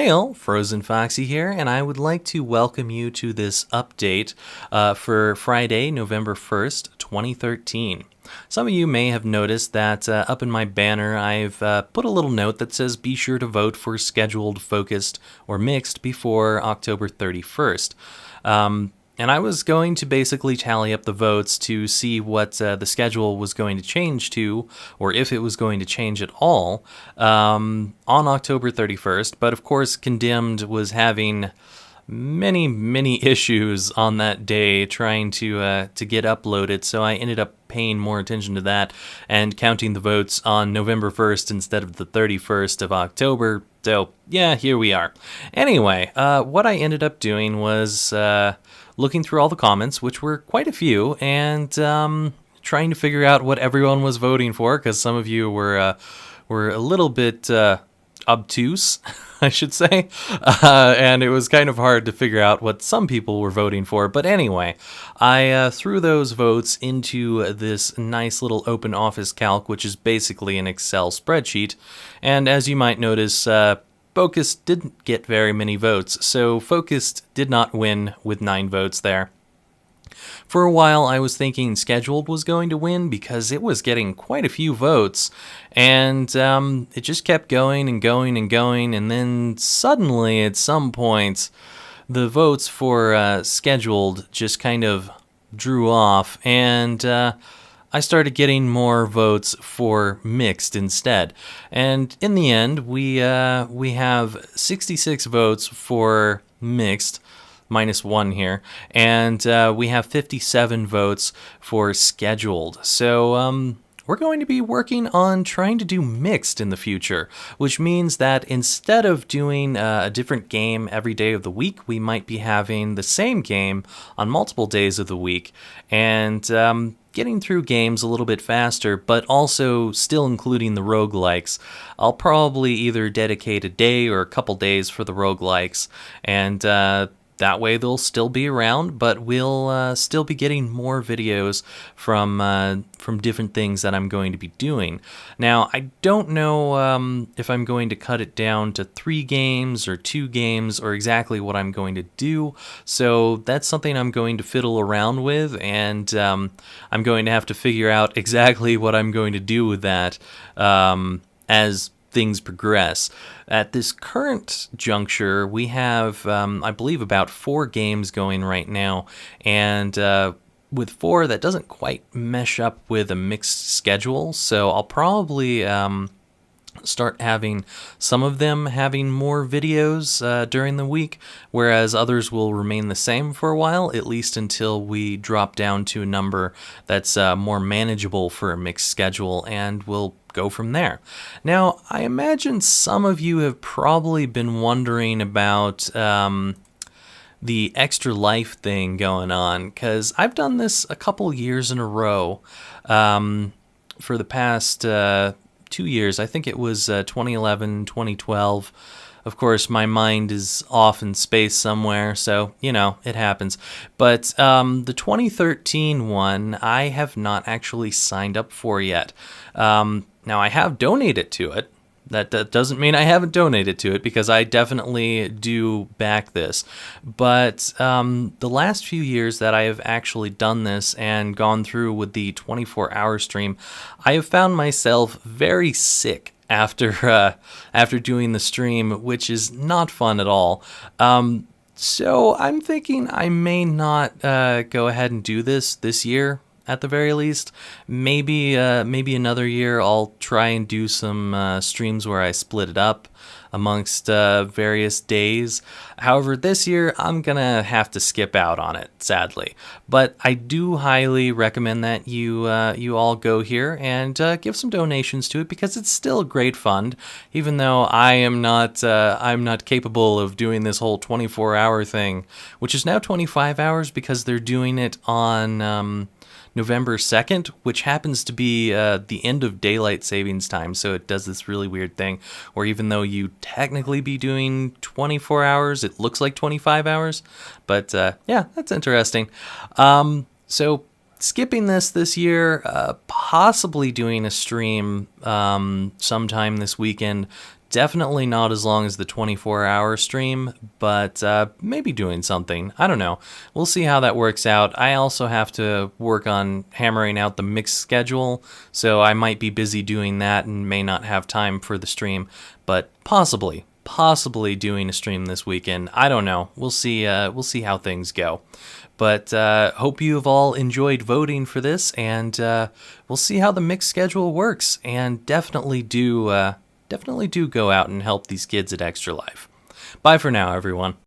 Hey all, FrozenFoxy here, and I would like to welcome you to this update for Friday, November 1st, 2013. Some of you may have noticed that up in my banner I've put a little note that says be sure to vote for scheduled, focused, or mixed before October 31st. And I was going to basically tally up the votes to see what the schedule was going to change to, or if it was going to change at all, on October 31st. But of course, Condemned was having many issues on that day trying to get uploaded, so I ended up paying more attention to that and counting the votes on November 1st instead of the 31st of October. So yeah, here we are. Anyway, what I ended up doing was looking through all the comments, which were quite a few, and trying to figure out what everyone was voting for, because some of you were a little bit obtuse, I should say, and it was kind of hard to figure out what some people were voting for. But anyway, I threw those votes into this nice little open office calc, which is basically an Excel spreadsheet, and as you might notice, Focused didn't get very many votes, so Focused did not win with 9 votes there. For a while, I was thinking Scheduled was going to win because it was getting quite a few votes, and it just kept going and going and going, and then suddenly, at some point, the votes for Scheduled just kind of drew off, and I started getting more votes for Mixed instead. And in the end, we have 66 votes for Mixed, -1 here, and we have 57 votes for Scheduled. So we're going to be working on trying to do Mixed in the future, which means that instead of doing a different game every day of the week, we might be having the same game on multiple days of the week, and getting through games a little bit faster, but also still including the roguelikes. I'll probably either dedicate a day or a couple days for the roguelikes, and that way they'll still be around, but we'll still be getting more videos from different things that I'm going to be doing. Now, I don't know if I'm going to cut it down to 3 games or 2 games or exactly what I'm going to do, so that's something I'm going to fiddle around with, and I'm going to have to figure out exactly what I'm going to do with that as things progress. At this current juncture, we have, I believe, about 4 games going right now, and with 4, that doesn't quite mesh up with a mixed schedule, so I'll probably start having some of them having more videos during the week, whereas others will remain the same for a while, at least until we drop down to a number that's more manageable for a mixed schedule, and we'll go from there. Now, I imagine some of you have probably been wondering about the extra life thing going on, because I've done this a couple years in a row for the past 2 years. I think it was 2011, 2012. Of course, my mind is off in space somewhere, so, you know, it happens. But the 2013 one, I have not actually signed up for yet. Now, I have donated to it. That doesn't mean I haven't donated to it, because I definitely do back this. But the last few years that I have actually done this and gone through with the 24-hour stream, I have found myself very sick after doing the stream, which is not fun at all. So I'm thinking I may not go ahead and do this year. At the very least, maybe another year I'll try and do some streams where I split it up amongst various days. However, this year I'm gonna have to skip out on it, sadly. But I do highly recommend that you all go here and give some donations to it, because it's still a great fund, even though I'm not capable of doing this whole 24-hour thing, which is now 25 hours because they're doing it on November 2nd, which happens to be the end of daylight savings time, so it does this really weird thing where even though you technically be doing 24 hours, it looks like 25 hours. But yeah, that's interesting. So skipping this year, possibly doing a stream sometime this weekend Definitely not as long as the 24-hour stream, but maybe doing something. I don't know. We'll see how that works out. I also have to work on hammering out the mix schedule, so I might be busy doing that and may not have time for the stream, but possibly doing a stream this weekend. I don't know. We'll see how things go. But hope you have all enjoyed voting for this, and we'll see how the mix schedule works. And definitely do go out and help these kids at Extra Life. Bye for now, everyone.